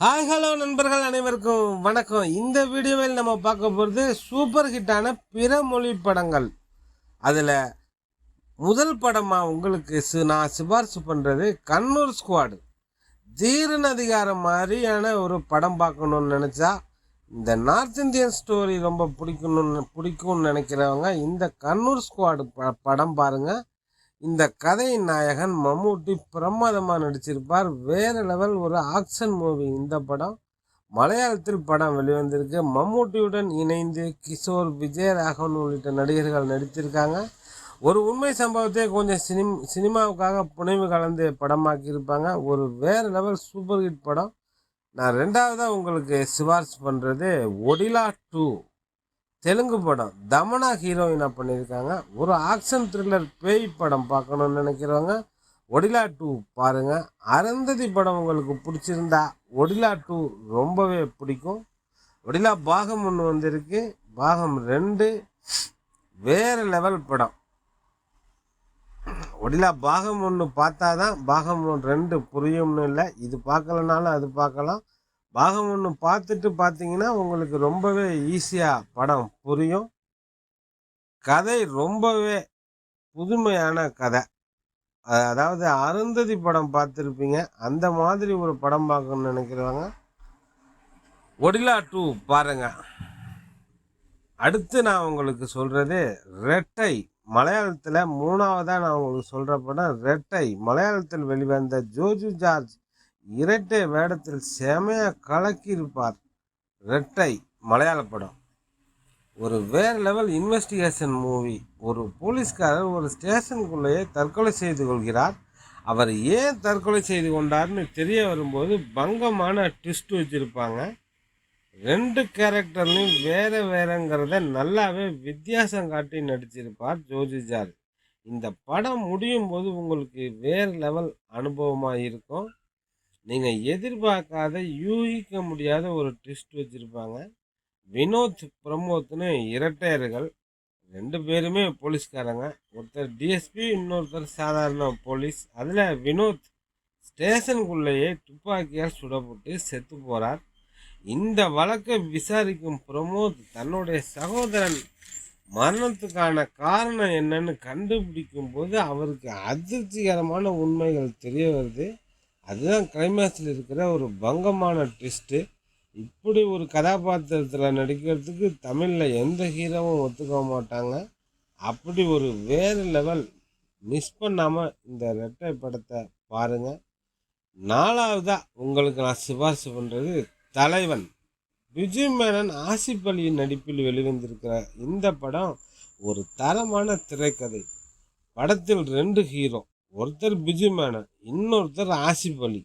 Hi hello நண்பர்கள் அனைவருக்கும் வணக்கம். இந்த வீடியோவில் நம்ம பார்க்க போகிறது சூப்பர் ஹிட்டான பிற மொழி படங்கள். அதில் முதல் படமாக உங்களுக்கு நான் சிபாரிசு பண்ணுறது கண்ணூர் ஸ்குவாடு. ஜீரன் அதிகாரம் மாதிரியான ஒரு படம் பார்க்கணுன்னு நினச்சா, இந்த நார்த் இந்தியன் ஸ்டோரி ரொம்ப பிடிக்கும்னு நினைக்கிறவங்க இந்த கண்ணூர் ஸ்குவாடு படம் பாருங்கள். இந்த கதையின் நாயகன் மம்முட்டி பிரமாதமாக நடிச்சிருப்பார். வேறு லெவல் ஒரு ஆக்ஷன் மூவி. இந்த படம் மலையாளத்தில் படம் வெளிவந்திருக்கு. மம்முட்டியுடன் இணைந்து கிஷோர், விஜயராகவன் உள்ளிட்ட நடிகர்கள் நடித்திருக்காங்க. ஒரு உண்மை சம்பவத்தை கொஞ்சம் சினிமாவுக்காக புனைவு கலந்து படமாக்கியிருப்பாங்க. ஒரு வேறு லெவல் சூப்பர் ஹிட் படம். நான் ரெண்டாவதாக உங்களுக்கு சிபாரிசு பண்ணுறது ஒடிலா 2, தெலுங்கு படம். தமனா ஹீரோயினாக பண்ணியிருக்காங்க. ஒரு ஆக்ஷன் த்ரில்லர் பேய் படம் பார்க்கணுன்னு நினைக்கிறவங்க ஒடிலா 2 பாருங்கள். அருந்ததி படம் உங்களுக்கு பிடிச்சிருந்தா ஒடிலா 2 ரொம்பவே பிடிக்கும். ஒடிலா பாகம் 1 வந்திருக்கு, பாகம் 2 வேறு லெவல் படம். ஒடிலா பாகம் 1 பார்த்தா தான் பாகம் 2 புரியும்னு இல்லை. இது பார்க்கலனாலும் அது பார்க்கலாம். பாகம் 1 பார்த்துட்டு பார்த்தீங்கன்னா உங்களுக்கு ரொம்பவே ஈஸியாக படம் புரியும். கதை ரொம்பவே புதுமையான கதை. அதாவது அருந்ததி படம் பார்த்துருப்பீங்க, அந்த மாதிரி ஒரு படம் பார்க்கணும்னு நினைக்கிறவங்க ஒடிலா 2 பாருங்க. அடுத்து நான் உங்களுக்கு சொல்கிறது ரெட்டை. மலையாளத்தில் மூணாவதாக நான் உங்களுக்கு சொல்கிற படம் ரெட்டை. மலையாளத்தில் வெளிவந்த ஜோஜு ஜார்ஜ் இரட்டை வேடத்தில் செமையாக கலக்கியிருப்பார். ரெட்டை மலையாள படம். ஒரு வேறு லெவல் இன்வெஸ்டிகேஷன் மூவி. ஒரு போலீஸ்காரர் ஒரு ஸ்டேஷனுக்குள்ளேயே தற்கொலை செய்து கொள்கிறார். அவர் ஏன் தற்கொலை செய்து கொண்டார்னு தெரிய வரும்போது பங்கமான ட்விஸ்ட் வச்சுருப்பாங்க. 2 கேரக்டர்லையும் வேறங்கிறத நல்லாவே வித்தியாசம் காட்டி நடிச்சிருப்பார் ஜோஜு ஜார்ஜ். இந்த படம் முடியும் போது உங்களுக்கு வேறு லெவல் அனுபவமாக இருக்கும். நீங்கள் எதிர்பார்க்காத யூகிக்க முடியாத ஒரு ட்விஸ்ட் வச்சுருப்பாங்க. வினோத், பிரமோத்னு இரட்டையர்கள். 2 பேருமே போலீஸ்காரங்க. ஒருத்தர் டிஎஸ்பி, இன்னொருத்தர் சாதாரண போலீஸ். அதில் வினோத் ஸ்டேஷனுக்குள்ளேயே துப்பாக்கியால் சுடப்பட்டு செத்து போகிறார். இந்த வழக்கை விசாரிக்கும் பிரமோத் தன்னுடைய சகோதரன் மரணத்துக்கான காரணம் என்னன்னு கண்டுபிடிக்கும் போது அவருக்கு அதிர்ச்சிகரமான உண்மைகள் தெரிய வருது. அதுதான் கிளைமேக்ஸில் இருக்கிற ஒரு பங்கமான ட்விஸ்ட்டு. இப்படி ஒரு கதாபாத்திரத்தில் நடிக்கிறதுக்கு தமிழில் எந்த ஹீரோவும் ஒத்துக்க மாட்டாங்க. அப்படி ஒரு வேறு லெவல். மிஸ் பண்ணாமல் இந்த ரெட்டை படத்தை பாருங்கள். நாலாவதாக உங்களுக்கு நான் சிபாரிசு பண்ணுறது தலைவன். விஜய் மேனன், ஆசிப் அலியின் நடிப்பில் வெளிவந்திருக்கிற இந்த படம் ஒரு தரமான திரைக்கதை. படத்தில் 2 ஹீரோ. ஒருத்தர் பிஜு மேனன், இன்னொருத்தர் ஆசிப் அலி.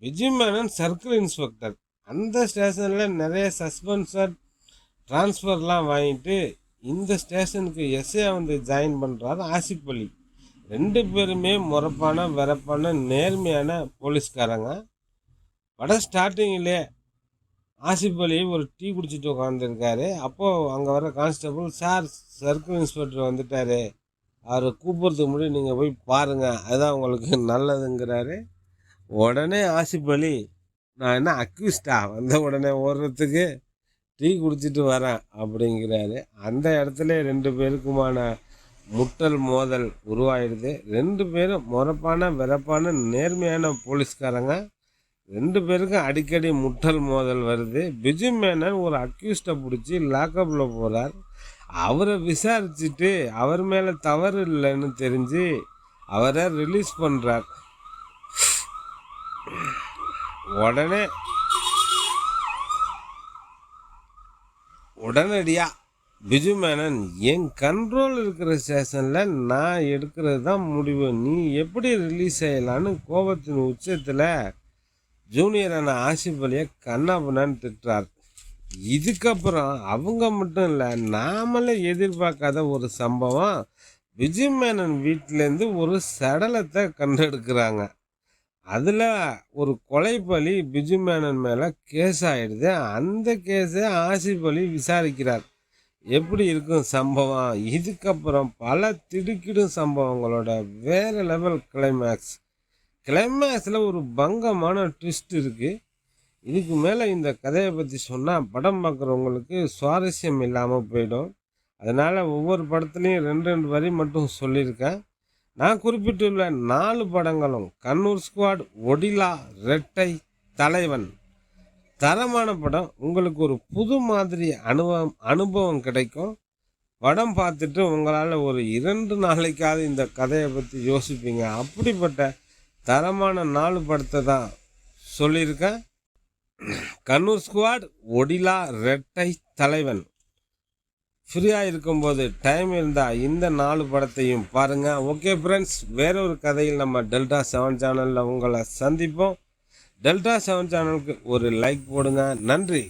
Biju Menon circle inspector. அந்த ஸ்டேஷனில் நிறைய சஸ்பென்சர் டிரான்ஸ்ஃபர்லாம் வாங்கிட்டு இந்த ஸ்டேஷனுக்கு எஸ்ஏ வந்து ஜாயின் பண்ணுறாரு ஆசிப் அலி. 2 பேருமே முறப்பான வெறப்பான நேர்மையான போலீஸ்காரங்க. படம் ஸ்டார்டிங்கிலே ஆசிப் அலி ஒரு டீ குடிச்சிட்டு உட்காந்துருக்காரு. அப்போது அங்கே வர கான்ஸ்டபிள், சார் சர்க்கிள் இன்ஸ்பெக்டர் வந்துட்டார், அவரை கூப்பிட்றதுக்கு முன்னாடி நீங்கள் போய் பாருங்கள், அதுதான் உங்களுக்கு நல்லதுங்கிறாரு. உடனே ஆசிப் அலி, நான் என்ன அக்யூஸ்டா வந்த உடனே ஓடுறதுக்கு, டீ குடிச்சிட்டு வரேன் அப்படிங்கிறாரு. அந்த இடத்துல 2 பேருக்குமான முட்டல் மோதல் உருவாயிடுது. 2 பேரும் முறப்பான வெறப்பான நேர்மையான போலீஸ்காரங்க. 2 பேருக்கும் அடிக்கடி முட்டல் மோதல் வருது. பிஜு மேனன் ஒரு அக்யூஸ்டை பிடிச்சி லாக்கப்பில் போகிறார். அவரை விசாரிச்சுட்டு அவர் மேலே தவறு இல்லைன்னு தெரிஞ்சு அவரை ரிலீஸ் பண்ணுறார். உடனடியாக பிஜு மேனன், என் கண்ட்ரோல் இருக்கிற ஸ்டேஷனில் நான் எடுக்கிறது தான் முடிவு, நீ எப்படி ரிலீஸ் செய்யலான்னு கோபத்தின் உச்சத்தில் ஜூனியரான ஆசிப் அலியை கண்ணாபண்ணான்னு திட்டுறார். இதுக்கப்புறம் அவங்க மட்டும் இல்லை, நாமளே எதிர்பார்க்காத ஒரு சம்பவம். விஜய் மேனன் வீட்டிலேருந்து ஒரு சடலத்தை கண்டெடுக்கிறாங்க. அதில் ஒரு கொலைப்பலி பிஜு மேனன் மேலே கேஸ் ஆகிடுது. அந்த கேஸை ஆசிப் அலி விசாரிக்கிறார். எப்படி இருக்கும் சம்பவம்? இதுக்கப்புறம் பல திடுக்கிடும் சம்பவங்களோட வேறு லெவல் கிளைமேக்ஸில் ஒரு பங்கமான ட்விஸ்ட் இருக்குது. இதுக்கு மேலே இந்த கதையை பற்றி சொன்னால் படம் பார்க்குறவங்களுக்கு சுவாரஸ்யம் இல்லாமல் போயிடும். அதனால் ஒவ்வொரு படத்துலையும் 2 வரி மட்டும் சொல்லியிருக்கேன். நான் குறிப்பிட்டுள்ள 4 படங்களும் கண்ணூர் ஸ்குவாட், ஒடிலா, ரெட்டை, தலைவன் தரமான படம். உங்களுக்கு ஒரு புது மாதிரி அனுபவம் கிடைக்கும். படம் பார்த்துட்டு உங்களால் ஒரு 2 நாளைக்காவது இந்த கதையை பற்றி யோசிப்பீங்க. அப்படிப்பட்ட தரமான 4 படத்தை தான் சொல்லியிருக்கேன். கண்ணூர் ஸ்குவாட், ஒடிலா, ரெட்டை, தலைவன். ஃப்ரீயாக இருக்கும்போது டைம் இருந்தால் இந்த 4 படத்தையும் பாருங்கள். ஓகே ஃப்ரெண்ட்ஸ், வேறொரு கதையில் நம்ம டெல்டா 7 சேனலில் உங்களை சந்திப்போம். டெல்டா 7 சேனலுக்கு ஒரு லைக் போடுங்க. நன்றி.